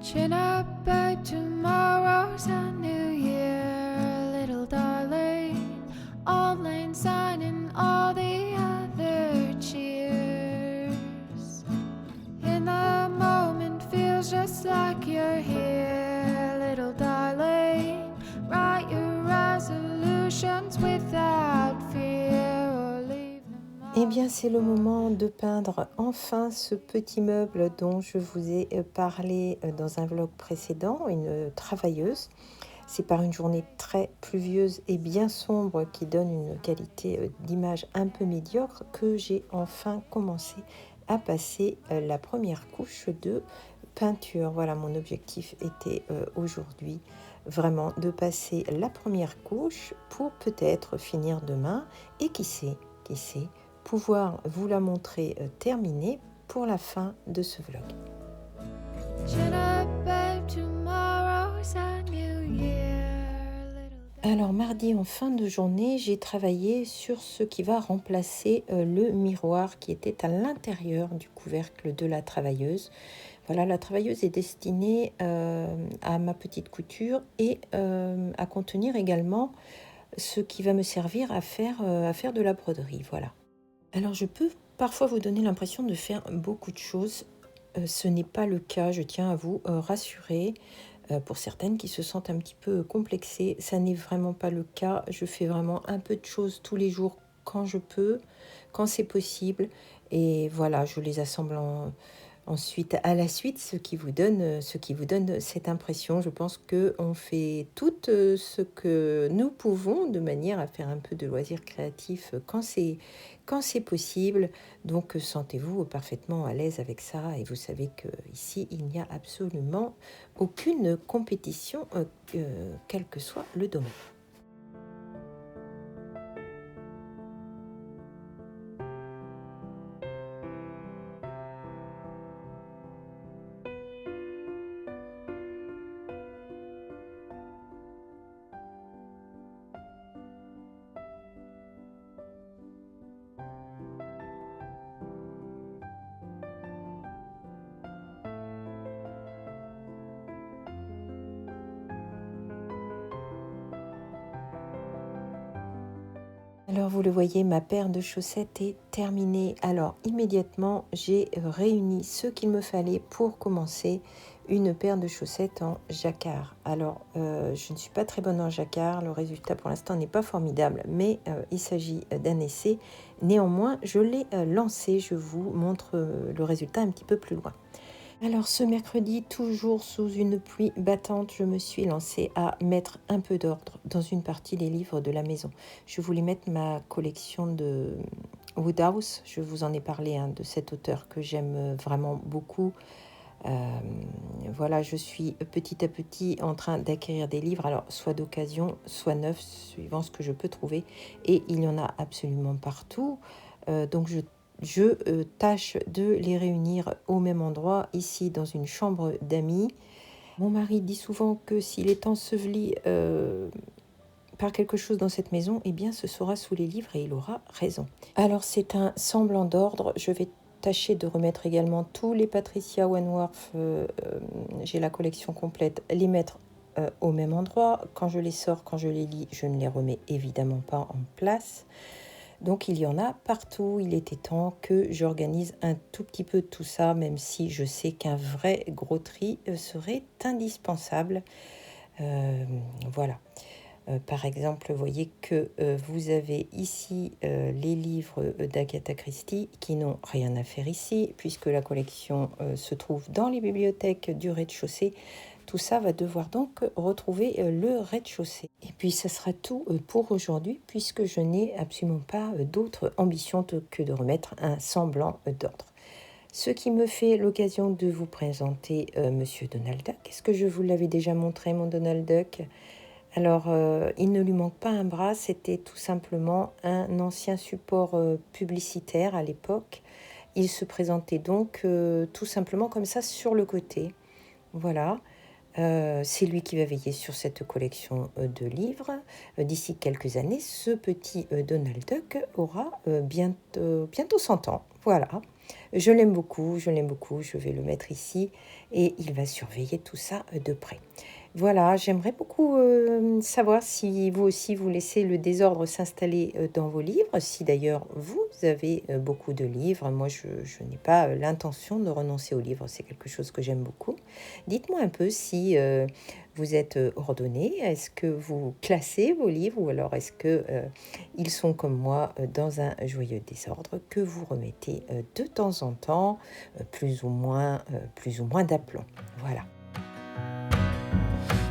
Chin up, babe, tomorrow's a new year, little darling. Old Lang Syne and all the other cheers. In the moment feels just like you're here, little darling. Write your resolutions without fear or leave them Eh all. bien, c'est le moment de peindre enfin ce petit meuble dont je vous ai parlé dans un vlog précédent, une travailleuse. C'est par une journée très pluvieuse et bien sombre qui donne une qualité d'image un peu médiocre que j'ai enfin commencé à passer la première couche de peinture. Voilà, mon objectif était aujourd'hui vraiment de passer la première couche pour peut-être finir demain et qui sait, pouvoir vous la montrer terminée pour la fin de ce vlog. Chin up, babe, tomorrow's a new year, little Alors mardi en fin de journée, j'ai travaillé sur ce qui va remplacer le miroir qui était à l'intérieur du couvercle de la travailleuse. Voilà, la travailleuse est destinée à ma petite couture et à contenir également ce qui va me servir à faire de la broderie. Voilà. Alors je peux parfois vous donner l'impression de faire beaucoup de choses. Ce n'est pas le cas, je tiens à vous rassurer. Pour certaines qui se sentent un petit peu complexées, ça n'est vraiment pas le cas. Je fais vraiment un peu de choses tous les jours quand je peux, quand c'est possible. Et voilà, je les assemble ensuite à la suite, ce qui vous donne cette impression. Je pense qu'on fait tout ce que nous pouvons de manière à faire un peu de loisirs créatifs quand c'est possible. Donc sentez-vous parfaitement à l'aise avec ça et vous savez qu'ici il n'y a absolument aucune compétition, quel que soit le domaine. Alors vous le voyez, ma paire de chaussettes est terminée. Alors immédiatement, j'ai réuni ce qu'il me fallait pour commencer une paire de chaussettes en jacquard. Alors je ne suis pas très bonne en jacquard, le résultat pour l'instant n'est pas formidable, mais il s'agit d'un essai. Néanmoins, je l'ai lancé, je vous montre le résultat un petit peu plus loin. Alors ce mercredi, toujours sous une pluie battante, je me suis lancée à mettre un peu d'ordre dans une partie des livres de la maison. Je voulais mettre ma collection de Wodehouse, je vous en ai parlé de cet auteur que j'aime vraiment beaucoup. Voilà, je suis petit à petit en train d'acquérir des livres, alors soit d'occasion, soit neufs, suivant ce que je peux trouver. Et il y en a absolument partout. Donc je tâche de les réunir au même endroit, ici dans une chambre d'amis. Mon mari dit souvent que s'il est enseveli par quelque chose dans cette maison, eh bien ce sera sous les livres et il aura raison. Alors c'est un semblant d'ordre, je vais tâcher de remettre également tous les Patricia Wentworth, j'ai la collection complète, les mettre au même endroit. Quand je les sors, quand je les lis, je ne les remets évidemment pas en place. Donc il y en a partout, il était temps que j'organise un tout petit peu tout ça, même si je sais qu'un vrai gros tri serait indispensable. Voilà. Par exemple, vous voyez que vous avez ici les livres d'Agatha Christie qui n'ont rien à faire ici, puisque la collection se trouve dans les bibliothèques du rez-de-chaussée. Tout ça va devoir donc retrouver le rez-de-chaussée. Et puis, ça sera tout pour aujourd'hui, puisque je n'ai absolument pas d'autre ambition que de remettre un semblant d'ordre. Ce qui me fait l'occasion de vous présenter Monsieur Donald Duck. Est-ce que je vous l'avais déjà montré, mon Donald Duck ? Alors, il ne lui manque pas un bras, c'était tout simplement un ancien support publicitaire à l'époque. Il se présentait donc tout simplement comme ça sur le côté. Voilà. C'est lui qui va veiller sur cette collection de livres. D'ici quelques années, ce petit Donald Duck aura bientôt 100 ans. Voilà. Je l'aime beaucoup, je vais le mettre ici et il va surveiller tout ça de près. Voilà, j'aimerais beaucoup savoir si vous aussi vous laissez le désordre s'installer dans vos livres, si d'ailleurs vous avez beaucoup de livres. Moi, je n'ai pas l'intention de renoncer aux livres, c'est quelque chose que j'aime beaucoup. Dites-moi un peu si vous êtes ordonné, est-ce que vous classez vos livres ou alors est-ce que ils sont comme moi dans un joyeux désordre que vous remettez de temps en temps, plus ou moins d'aplomb. Voilà.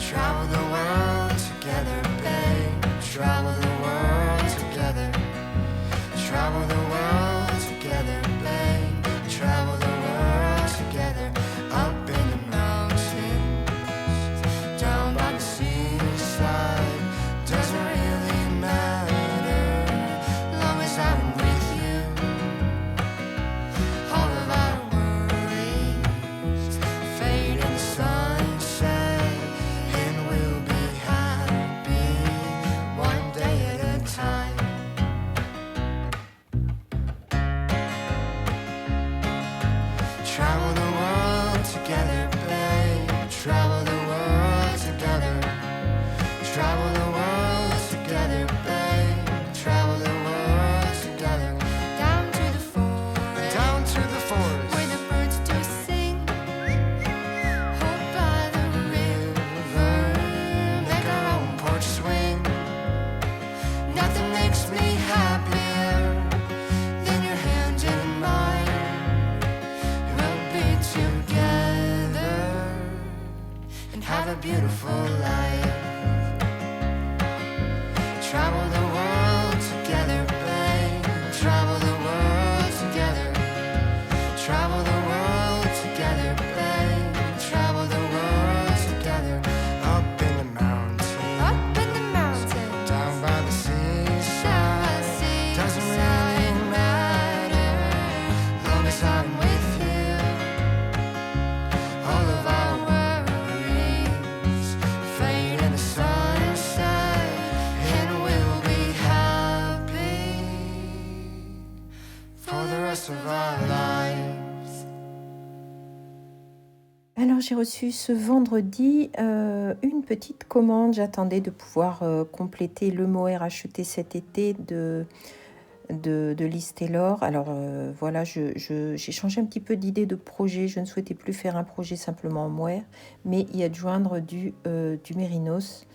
Travel the world together, babe. Travel the world together. Travel the world together, babe. Travel the world together. Up in the mountains, down by the seaside. Doesn't really matter, long as I'm with you. All of our worries fade in the sunset. Travel the world together, babe. Travel the world together. Travel the world together, babe. Travel the world together. Down to the forest, Down to the forest, where the birds do sing. Hold by the river, make our own porch swing. Nothing makes me happier than your hand in mine. We'll be together and have a beautiful life. Travel the world together, babe. Travel the world together. Travel the world together, babe. Travel the world together. Up in the mountains, up in the mountains. down by the seaside. Doesn't really matter, long as I'm with you. All of our worries fade in the sunset, and we'll be happy for the rest of our lives. Alors j'ai reçu ce vendredi une petite commande. J'attendais de pouvoir compléter le mohair acheté cet été de Liz Taylor. Alors voilà, j'ai changé un petit peu d'idée de projet. Je ne souhaitais plus faire un projet simplement en mohair, mais y adjoindre du mérinos.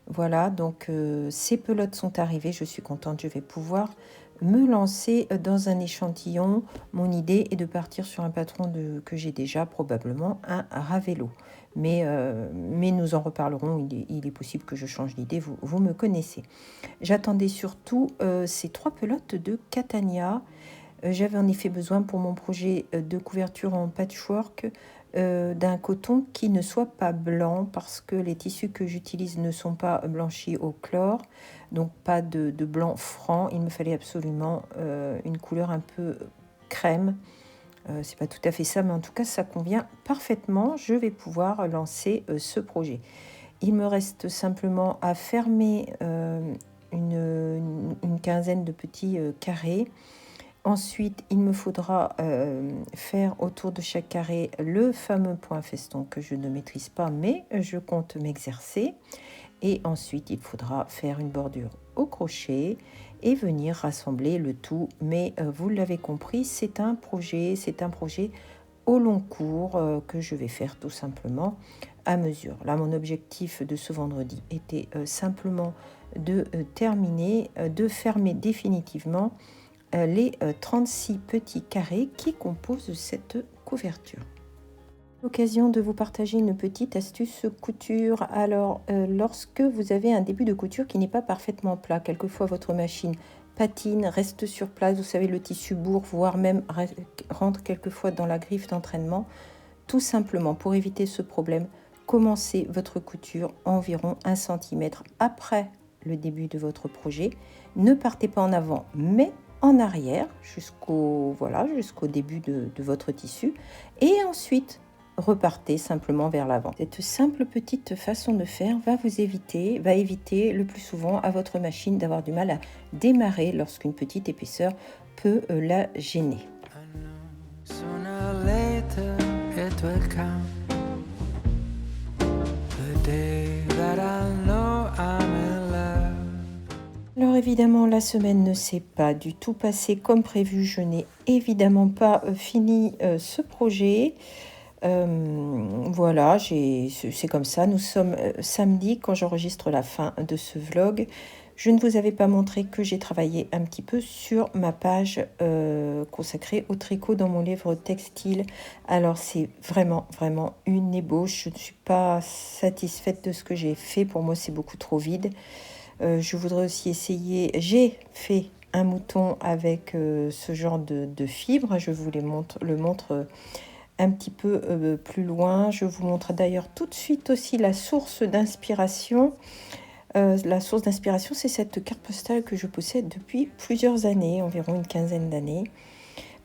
Voilà, donc ces pelotes sont arrivées. Je suis contente, je vais pouvoir me lancer dans un échantillon. Mon idée est de partir sur un patron que j'ai déjà, probablement un Ravello. Mais nous en reparlerons, il est possible que je change d'idée, vous me connaissez. J'attendais surtout ces 3 pelotes de Catania. J'avais en effet besoin pour mon projet de couverture en patchwork d'un coton qui ne soit pas blanc parce que les tissus que j'utilise ne sont pas blanchis au chlore, donc pas de blanc franc. Il me fallait absolument une couleur un peu crème. C'est pas tout à fait ça, mais en tout cas ça convient parfaitement. Je vais pouvoir lancer ce projet. Il me reste simplement à fermer une quinzaine de petits carrés. Ensuite, il me faudra faire autour de chaque carré le fameux point feston que je ne maîtrise pas, mais je compte m'exercer. Et ensuite, il faudra faire une bordure au crochet et venir rassembler le tout. Mais vous l'avez compris, c'est un projet au long cours que je vais faire tout simplement à mesure. Là, mon objectif de ce vendredi était simplement de terminer, de fermer définitivement les 36 petits carrés qui composent cette couverture. L'occasion de vous partager une petite astuce couture. Alors, lorsque vous avez un début de couture qui n'est pas parfaitement plat, quelquefois votre machine patine, reste sur place, vous savez, le tissu bourre, voire même rentre quelquefois dans la griffe d'entraînement, tout simplement pour éviter ce problème, commencez votre couture environ 1 cm après le début de votre projet. Ne partez pas en avant, mais en arrière jusqu'au début de votre tissu et ensuite repartez simplement vers l'avant. Cette simple petite façon de faire va éviter le plus souvent à votre machine d'avoir du mal à démarrer lorsqu'une petite épaisseur peut la gêner. I know Sooner or later it will come. The day that I know I'm in love. Alors évidemment, la semaine ne s'est pas du tout passée comme prévu. Je n'ai évidemment pas fini ce projet. Voilà, c'est comme ça. Nous sommes samedi quand j'enregistre la fin de ce vlog. Je ne vous avais pas montré que j'ai travaillé un petit peu sur ma page consacrée au tricot dans mon livre textile. Alors c'est vraiment une ébauche. Je ne suis pas satisfaite de ce que j'ai fait. Pour moi, c'est beaucoup trop vide. Je voudrais aussi essayer. J'ai fait un mouton avec ce genre de fibre. Je vous le montre un petit peu plus loin. Je vous montre d'ailleurs tout de suite aussi la source d'inspiration. La source d'inspiration, c'est cette carte postale que je possède depuis plusieurs années, environ une quinzaine d'années.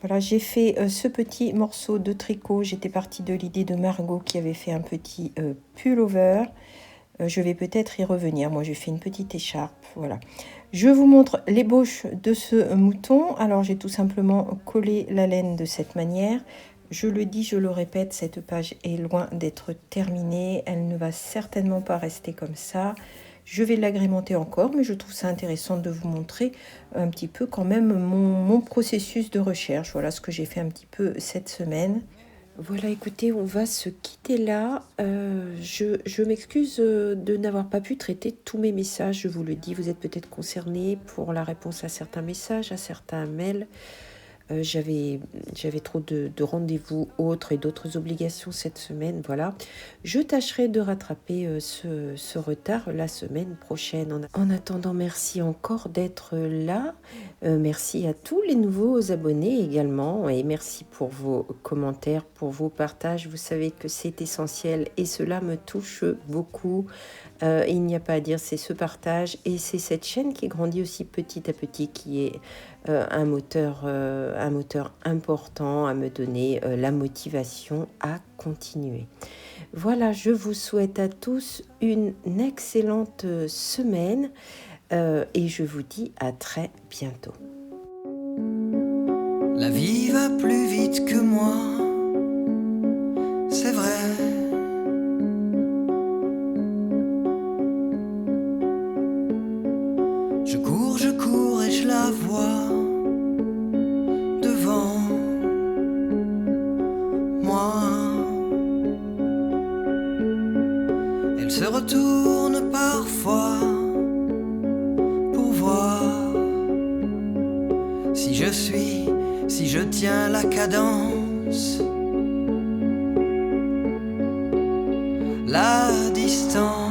Voilà, j'ai fait ce petit morceau de tricot. J'étais partie de l'idée de Margot qui avait fait un petit pullover. Je vais peut-être y revenir. Moi, j'ai fait une petite écharpe. Voilà. Je vous montre l'ébauche de ce mouton. Alors, j'ai tout simplement collé la laine de cette manière. Je le dis, je le répète, cette page est loin d'être terminée. Elle ne va certainement pas rester comme ça. Je vais l'agrémenter encore, mais je trouve ça intéressant de vous montrer un petit peu quand même mon processus de recherche. Voilà ce que j'ai fait un petit peu cette semaine. Voilà, écoutez, on va se quitter là. Je m'excuse de n'avoir pas pu traiter tous mes messages. Je vous le dis, vous êtes peut-être concernés pour la réponse à certains messages, à certains mails. J'avais trop de rendez-vous autres et d'autres obligations cette semaine, voilà. Je tâcherai de rattraper ce retard la semaine prochaine. En attendant, merci encore d'être là. Merci à tous les nouveaux abonnés également et merci pour vos commentaires, pour vos partages. Vous savez que c'est essentiel et cela me touche beaucoup. Il n'y a pas à dire, c'est ce partage et c'est cette chaîne qui grandit aussi petit à petit qui est un moteur important à me donner la motivation à continuer. Voilà, je vous souhaite à tous une excellente semaine et je vous dis à très bientôt. La vie va plus vite que moi, c'est vrai. Je cours et je la vois devant moi. Elle se retourne parfois pour voir si je tiens la cadence, la distance.